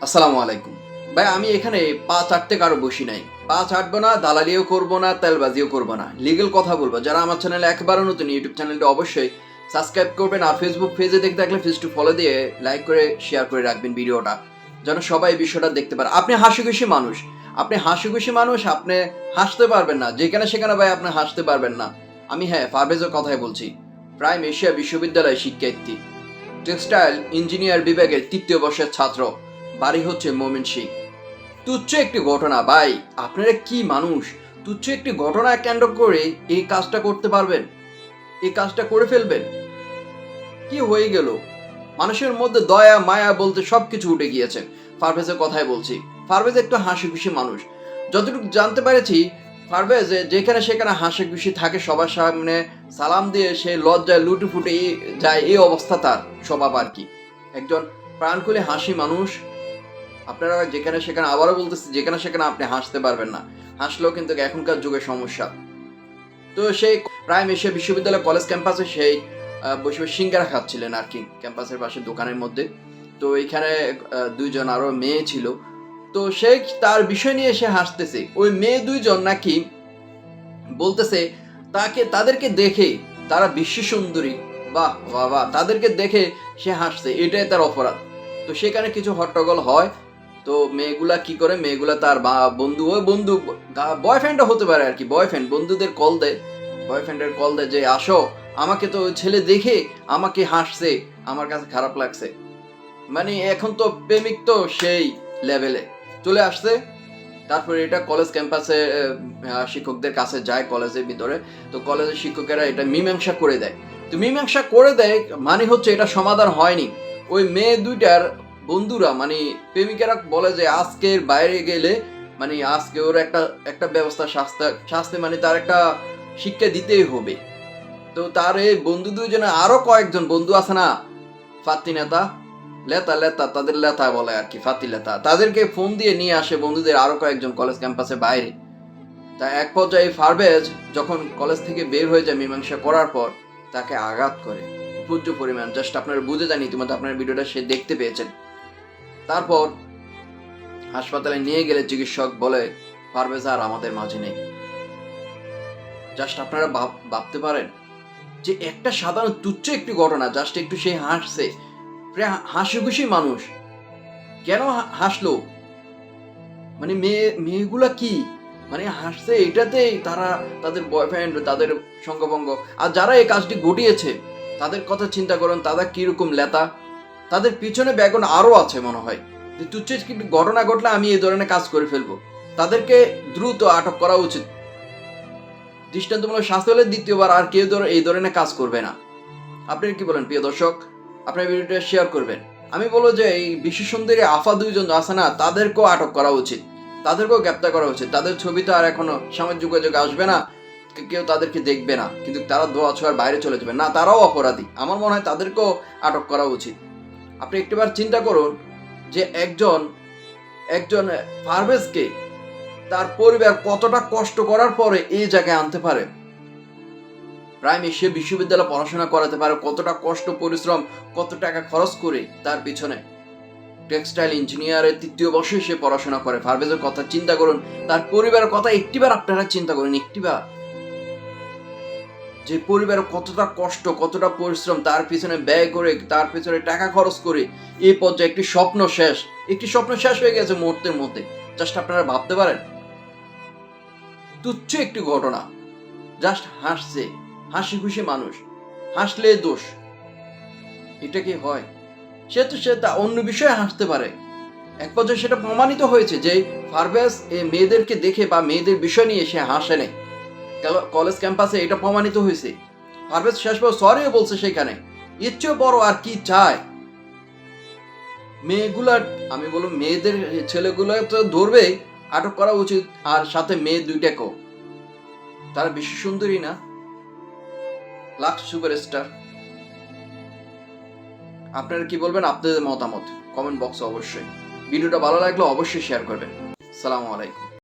আসসালামু আলাইকুম। ভাই আমি এখানে পা চাটতে কারো বসি নাই। পা চাটবো না, দালালিও করবো না, তেলবাজিও করবো না। লিগ্যাল কথা বলবো। যারা আমার চ্যানেলে একেবারে নতুন, ইউটিউব চ্যানেলটা অবশ্যই সাবস্ক্রাইব করবেন। আর ফেসবুক পেজে দেখে থাকলে পেজটি ফলো দিয়ে লাইক করে শেয়ার করে রাখবেন ভিডিওটা। যেন সবাই এই বিষয়টা দেখতে পারে। আপনি হাসিখুশি মানুষ। আপনি হাসিখুশি মানুষ, আপনি হাসতে পারবেন না। যেখানে সেখানে ভাই আপনি হাসতে পারবেন না। আমি পারভেজের কথাই বলছি। প্রাইম এশিয়া বিশ্ববিদ্যালয়ের শিক্ষার্থী। টেক্সটাইল ইঞ্জিনিয়ার বিভাগের ৩য় বর্ষের ছাত্র। বাড়ি হচ্ছে ময়মনসিংহ। তুচ্ছ একটি ঘটনা ভাই, আপনারা কি মানুষ? তুচ্ছ একটি ঘটনা কেন্দ্র করে এই কাজটা করতে পারবেন? এই কাজটা করে ফেলবেন? কি হয়ে গেল? মানুষের মধ্যে দয়া মায়া বলতে সবকিছু উঠে গিয়েছে। পারভেজের কথাই বলছি। পারভেজ একটু হাসি খুশি মানুষ। যতটুকু জানতে পেরেছি, পারভেজ যেখানে সেখানে হাসি খুশি থাকে, সবার সামনে সালাম দিয়ে সে লজ্জায় লুটে ফুটে যায়, এই অবস্থা তার স্বভাব আর কি। একজন প্রাণকুলে হাসি মানুষ। আপনারা যেখানে সেখানে, আবারও বলতেছি, যেখানে সেখানে আপনি হাসতে পারবেন না। হাসলেও কিন্তু এখনকার যুগে সমস্যা। তো সেই প্রাইম এশিয়া বিশ্ববিদ্যালয় কলেজ ক্যাম্পাসে সেই বসে বসে সিঙ্গারা খাচ্ছিলেন আর কি, ক্যাম্পাসের পাশে দোকানের মধ্যে। তো এখানে দুইজন আরো মেয়ে ছিল। তো সে তার বিষয় নিয়ে সে হাসতেছে। ওই মেয়ে দুইজন নাকি বলতেছে তাদেরকে দেখে তারা বিশ্ব সুন্দরী, বাহ বাহ বাহ, তাদেরকে দেখে সে হাসছে, এটাই তার অপরাধ। তো সেখানে কিছু হট্টগোল হয়। তো মেয়েগুলা কি করে, মেয়েগুলা তার বন্ধু, ওই বন্ধু বয়ফ্রেন্ডও হতে পারে আর কি, বয়ফ্রেন্ড বন্ধুদের কল দেয়, বয়ফ্রেন্ডের কল দেয় যে আসো, আমাকে তো ওই ছেলে দেখে আমাকে হাসছে, আমার কাছে খারাপ লাগছে। মানে এখন তো প্রেমিক তো সেই লেভেলে চলে আসছে। তারপরে এটা কলেজ ক্যাম্পাসে শিক্ষকদের কাছে যায়, কলেজের ভিতরে। তো কলেজের শিক্ষকেরা এটা মীমাংসা করে দেয়। তো মীমাংসা করে দেয় মানে হচ্ছে এটা সমাধান হয়নি। ওই মেয়ে দুইটার বন্ধুরা মানে প্রেমিকেরা বলে যে আজকের বাইরে গেলে মানে আজকে ওর একটা একটা ব্যবস্থা, শাস্তি মানে তার একটা শিক্ষা দিতেই হবে। তো তার এই বন্ধু দুইজনে আরো কয়েকজন বন্ধু আছে না, ফাত্তি নেতা, লেতা লেতা, তাদের লেতা বলে আর কি, ফাতি লেতা, তাদেরকে ফোন দিয়ে নিয়ে আসে বন্ধুদের আরো কয়েকজন কলেজ ক্যাম্পাসে বাইরে। তা এক পর্যায়ে পারভেজ যখন কলেজ থেকে বের হয়ে যায় মীমাংসা করার পর, তাকে আঘাত করে প্রচুর পরিমাণ। জাস্ট আপনারা বুঝে যান, ইতিমধ্যে আপনার ভিডিওটা সে দেখতে পেয়েছেন। তারপর হাসপাতালে নিয়ে গেলে চিকিৎসক বলে পারভেজ আর আমাদের মাঝে নেই। জাস্ট আপনারা ভাবতে পারেন যে একটা সাধারণ তুচ্ছ একটি ঘটনা, জাস্ট একটু সে হাসছে, হাসি খুশি মানুষ, কেন হাসলো? মানে মেয়েগুলা কি মানে হাসছে এটাতেই তারা তাদের বয়ফ্রেন্ড, তাদের সঙ্গভঙ্গ। আর যারা এই কাজটি ঘটিয়েছে তাদের কথা চিন্তা করেন, তারা কিরকম লেতা। তাদের পিছনে ব্যাকগ্রাউন্ড আরো আছে মনে হয়, যে তুচ্ছ একটি ঘটনা ঘটলে আমি এই ধরনের কাজ করে ফেলবো। তাদেরকে দ্রুত আটক করা উচিত। দৃষ্টান্তমূলক শাস্তি হলে দ্বিতীয়বার আর কেউ এই ধরনের কাজ করবে না। আপনি কি বলেন প্রিয় দর্শক? আপনার ভিডিওটা শেয়ার করবেন। আমি বলবো যে এই বিশ্ব সুন্দরী আফা দুইজন আছে না, তাদেরকেও আটক করা উচিত, তাদেরকেও গ্রেপ্তার করা উচিত। তাদের ছবি তো আর এখনো সামাজিক যোগাযোগে আসবে না, কেউ তাদেরকে দেখবে না, কিন্তু তারা দোয়া ছোঁয়ার বাইরে চলে যাবে না, তারাও অপরাধী। আমার মনে হয় তাদেরকেও আটক করা উচিত। আপনি একটিবার চিন্তা করুন যে একজন একজন পারভেজকে তার পরিবার কতটা কষ্ট করার পরে এই জায়গায় আনতে পারে, প্রাইম এশিয়া বিশ্ববিদ্যালয়ে পড়াশোনা করাতে পারে, কতটা কষ্ট পরিশ্রম, কত টাকা খরচ করে তার পিছনে। টেক্সটাইল ইঞ্জিনিয়ারের ৩য় বর্ষে সে পড়াশোনা করে। পারভেজের কথা চিন্তা করুন, তার পরিবারের কথা একটিবার আপনারা চিন্তা করুন, একটিবার যে পরিবারের কতটা কষ্ট, কতটা পরিশ্রম তার পিছনে ব্যয় করে, তার পিছনে টাকা খরচ করে এই পর্যায়ে একটি স্বপ্ন শেষ হয়ে গেছে মুহূর্তের মধ্যে। জাস্ট আপনারা ভাবতে পারেন, তুচ্ছ একটি ঘটনা, জাস্ট হাসছে, হাসি খুশি মানুষ, হাসলে দোষ, এটা কি হয়? সে তা অন্য বিষয়ে হাসতে পারে। এক পর্যায়ে সেটা প্রমাণিত হয়েছে যে পারভেজ এই মেয়েদেরকে দেখে বা মেয়েদের বিষয় নিয়ে সে হাসে নাই। কলেজ ক্যাম্পাসে এটা প্রমাণিত হয়েছে। পারভেজ শেষবার সরিও বলছে সেখানে। এর চেয়েও বড় আর কি চায়? মেয়েগুলার, আমি বলবো মেয়েদের, ছেলেগুলো তো ধরবে, আটক করা উচিত। আর সাথে মেয়ে দুইটাকেও। তারা বিশ্ব সুন্দরী না, লাক্স সুপারস্টার। আপনারা কি বলবেন? আপনাদের মতামত কমেন্ট বক্সে অবশ্যই। ভিডিওটা ভালো লাগলে অবশ্যই শেয়ার করবেন। আসসালামু আলাইকুম।